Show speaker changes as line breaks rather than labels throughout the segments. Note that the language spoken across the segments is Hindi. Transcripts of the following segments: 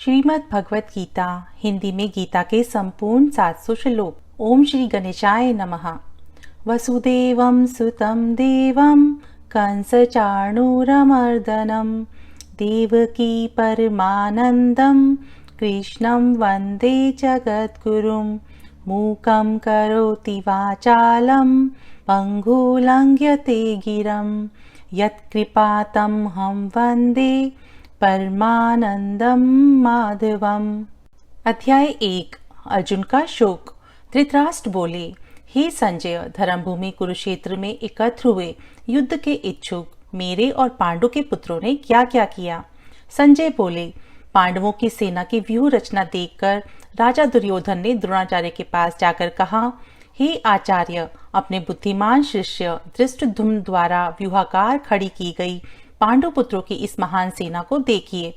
श्रीमद् भगवत गीता हिंदी में गीता के संपूर्ण 700 श्लोक। ओम श्री गणेशाय नमः। वसुदेवं सुतं देवं कंसचाणूरमर्दनं देवकी परमानन्दं कृष्णं वन्दे जगद्गुरुं मूकं करोति वाचालं पङ्गुलङ्घ्यते गिरं यत्कृपातमहं वन्दे परमानंदम माधवम। अध्याय 1। अर्जुन का शोक। धृतराष्ट्र बोले, हे संजय, धर्मभूमि कुरुक्षेत्र में एकत्र हुए युद्ध के इच्छुक मेरे और पांडु के पुत्रों ने क्या क्या किया। संजय बोले, पांडवों की सेना की व्यूह रचना देखकर राजा दुर्योधन ने द्रोणाचार्य के पास जाकर कहा, हे आचार्य, अपने बुद्धिमान शिष्य धृष्टद्युम्न द्वारा व्यूहाकार खड़ी की गई पांडु पुत्रों की इस महान सेना को देखिए।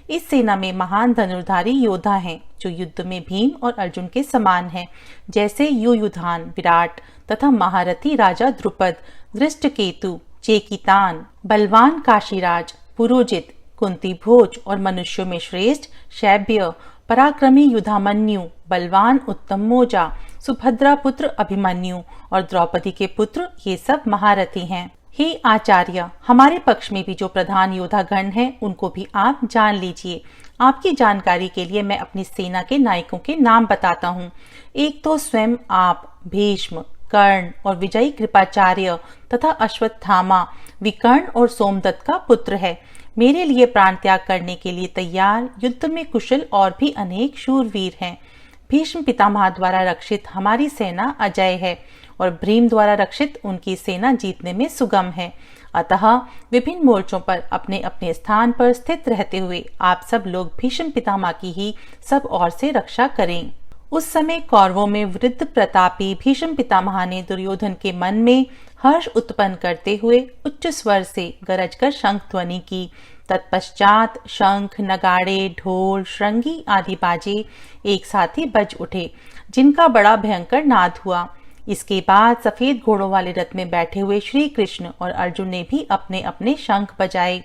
इस सेना में महान धनुर्धारी योद्धा हैं जो युद्ध में भीम और अर्जुन के समान हैं, जैसे युयुधान, विराट तथा महारथी राजा द्रुपद, दृष्टकेतु, चेकितान, बलवान काशीराज, पुरोजित, कुंती भोज और मनुष्यों में श्रेष्ठ शैब्य, पराक्रमी युधामन्यु, बलवान उत्तमोजा, सुभद्रा पुत्र अभिमन्यु और द्रौपदी के पुत्र, ये सब महारथी हैं। हे आचार्य, हमारे पक्ष में भी जो प्रधान योद्धा गण हैं उनको भी आप जान लीजिए। आपकी जानकारी के लिए मैं अपनी सेना के नायकों के नाम बताता हूँ। एक तो स्वयं आप, भीष्म, कर्ण और विजयी कृपाचार्य तथा अश्वत्थामा विकर्ण और सोमदत्त का पुत्र है। मेरे लिए प्राण त्याग करने के लिए तैयार, युद्ध में कुशल और भी अनेक शूरवीर हैं। भीष्म पितामह द्वारा रक्षित हमारी सेना अजय है और भीम द्वारा रक्षित उनकी सेना जीतने में सुगम है। अतः विभिन्न मोर्चों पर अपने अपने स्थान पर स्थित रहते हुए आप सब लोग भीष्म पितामह की ही सब ओर से रक्षा करें। उस समय कौरवों में वृद्ध प्रतापी भीष्म पितामह ने दुर्योधन के मन में हर्ष उत्पन्न करते हुए उच्च स्वर से गरजकर शंख ध्वनि की। तत्पश्चात शंख, नगाड़े, ढोल, श्रृंगी आदि बाजे एक साथ ही बज उठे, जिनका बड़ा भयंकर नाद हुआ। इसके बाद सफेद घोड़ों वाले रथ में बैठे हुए श्री कृष्ण और अर्जुन ने भी अपने अपने शंख बजाए।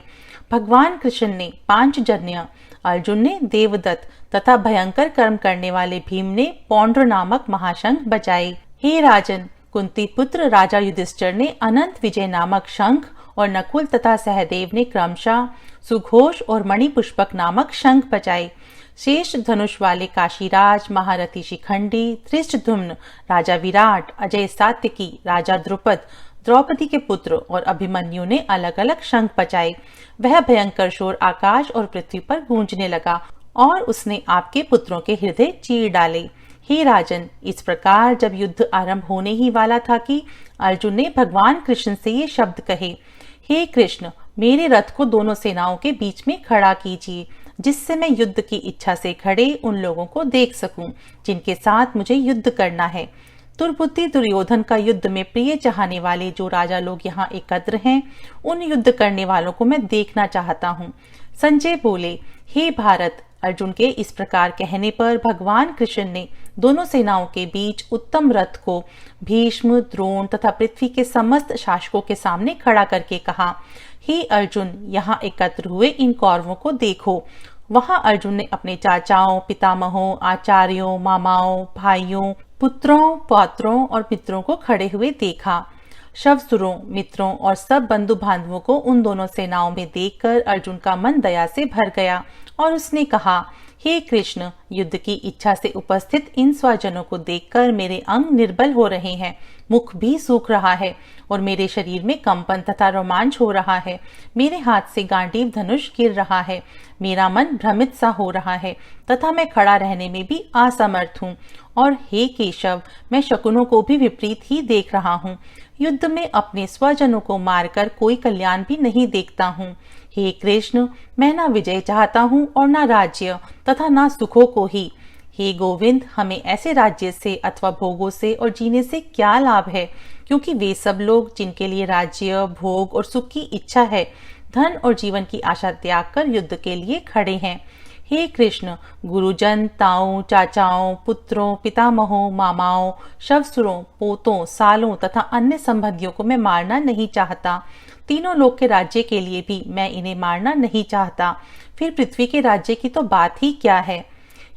भगवान कृष्ण ने पांचजन्य, अर्जुन ने देवदत्त तथा भयंकर कर्म करने वाले भीम ने पौंड्र नामक महाशंख बजाए। हे राजन, कुंती पुत्र राजा युधिष्ठिर ने अनंत विजय नामक शंख और नकुल तथा सहदेव ने क्रमशः सुघोष और मणिपुष्पक नामक शंख बजाए। शेष धनुष वाले काशीराज, महारथी शिखंडी, धृष्टद्युम्न, राजा विराट, अजय सात्यकी, राजा द्रुपद, द्रौपदी के पुत्र और अभिमन्यु ने अलग अलग शंख बजाए। वह भयंकर शोर आकाश और पृथ्वी पर गूंजने लगा और उसने आपके पुत्रों के हृदय चीर डाले। हे राजन, इस प्रकार जब युद्ध आरंभ होने ही वाला था कि अर्जुन ने भगवान कृष्ण से ये शब्द कहे, हे कृष्ण, मेरे रथ को दोनों सेनाओं के बीच में खड़ा कीजिए, जिससे मैं युद्ध की इच्छा से खड़े उन लोगों को देख सकूं जिनके साथ मुझे युद्ध करना है। दुर्बुद्धि दुर्योधन का युद्ध में प्रिय चाहने वाले जो राजा लोग यहाँ एकत्र हैं, उन युद्ध करने वालों को मैं देखना चाहता हूँ। संजय बोले, हे भारत, अर्जुन के इस प्रकार कहने पर भगवान कृष्ण ने दोनों सेनाओं के बीच उत्तम रथ को भीष्म, द्रोण तथा पृथ्वी के समस्त शासकों के सामने खड़ा करके कहा, हे अर्जुन, यहाँ एकत्र हुए इन कौरवों को देखो। वहां अर्जुन ने अपने चाचाओं, पितामहों, आचार्यों, मामाओं, भाइयों, पुत्रों, पौत्रों और मित्रों को खड़े हुए देखा। शवसुरों, मित्रों और सब बंधु बांधवों को उन दोनों सेनाओं में देखकर अर्जुन का मन दया से भर गया और उसने कहा, हे कृष्ण, युद्ध की इच्छा से उपस्थित इन स्वजनों को देखकर मेरे अंग निर्बल हो रहे हैं, मुख भी सूख रहा है और मेरे शरीर में कंपन तथा रोमांच हो रहा है। मेरे हाथ से गांडीव धनुष गिर रहा है, मेरा मन भ्रमित सा हो रहा है तथा मैं खड़ा रहने में भी असमर्थ हूँ। और हे केशव, मैं शकुनों को भी विपरीत ही देख रहा हूँ। युद्ध में अपने स्वजनों को मारकर कोई कल्याण भी नहीं देखता हूँ। हे कृष्ण, मैं ना विजय चाहता हूँ और ना राज्य तथा ना सुखों को ही। हे गोविंद, हमें ऐसे राज्य से अथवा भोगों से और जीने से क्या लाभ है, क्योंकि वे सब लोग जिनके लिए राज्य, भोग और सुख की इच्छा है, धन और जीवन की आशा त्याग कर युद्ध के लिए खड़े हैं। हे कृष्ण, गुरुजन, ताओं, चाचाओं, पुत्रों, पितामहों, मामाओं, शवसुरों, पोतों, सालों तथा अन्य संबंधियों को मैं मारना नहीं चाहता। तीनों लोक के राज्य के लिए भी मैं इन्हें मारना नहीं चाहता। फिर पृथ्वी के राज्य की तो बात ही क्या है।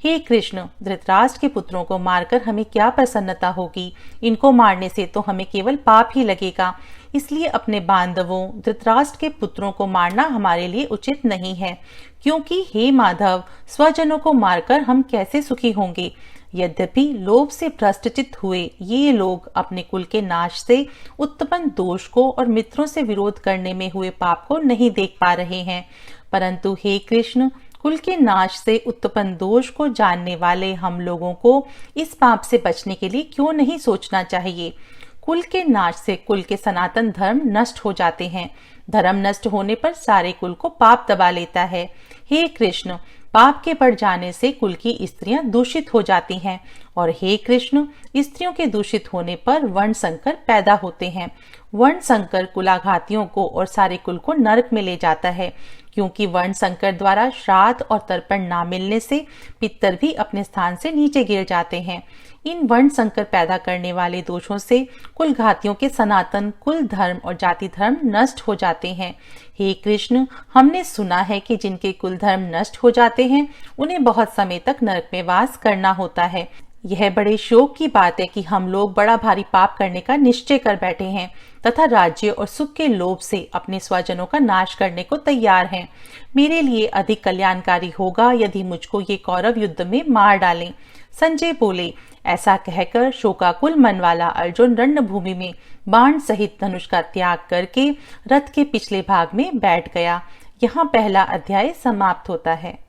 हे कृष्ण, धृतराष्ट्र के पुत्रों को मारकर हमें क्या प्रसन्नता होगी? इनको मारने से तो हमें केवल पाप ही लगेगा। इसलिए अपने बांधवों धृतराष्ट्र के पुत्रों को मारना हमारे लिए उचित नहीं है, क्योंकि हे माधव, स्वजनों को मारकर हम कैसे सुखी होंगे? यद्यपि लोभ से भ्रष्टचित हुए ये लोग अपने कुल के नाश से उत्पन्न दोष को और मित्रों से विरोध करने में हुए पाप को नहीं देख पा रहे हैं। परंतु हे कृष्ण, कुल के नाश से उत्पन्न दोष को जानने वाले हम लोगों को इस पाप से बचने के लिए क्यों नहीं सोचना चाहिए? कुल के नाश से कुल के सनातन धर्म नष्ट हो जाते हैं। धर्म नष्ट होने पर सारे कुल को पाप दबा लेता है। हे कृष्ण, पाप के बढ़ जाने से कुल की स्त्रियां दूषित हो जाती हैं, और हे कृष्ण, स्त्रियों के दूषित होने पर वर्ण संकर पैदा होते हैं। वर्ण संकर कुलाघातियों को और सारे कुल को नरक में ले जाता है, क्योंकि वर्ण संकर द्वारा श्राद्ध और तर्पण ना मिलने से पितर भी अपने स्थान से नीचे गिर जाते हैं। इन वर्ण संकर पैदा करने वाले दोषों से कुल घातियों के सनातन कुल धर्म और जाति धर्म नष्ट हो जाते हैं। हे कृष्ण, हमने सुना है कि जिनके कुल धर्म नष्ट हो जाते हैं उन्हें बहुत समय तक नरक में वास करना होता है। यह बड़े शोक की बात है कि हम लोग बड़ा भारी पाप करने का निश्चय कर बैठे हैं तथा राज्य और सुख के लोभ से अपने स्वजनों का नाश करने को तैयार हैं। मेरे लिए अधिक कल्याणकारी होगा यदि मुझको ये कौरव युद्ध में मार डालें। संजय बोले। ऐसा कहकर शोकाकुल मन वाला अर्जुन रणभूमि में बाण सहित धनुष का त्याग करके रथ के पिछले भाग में बैठ गया। यहाँ पहला अध्याय समाप्त होता है।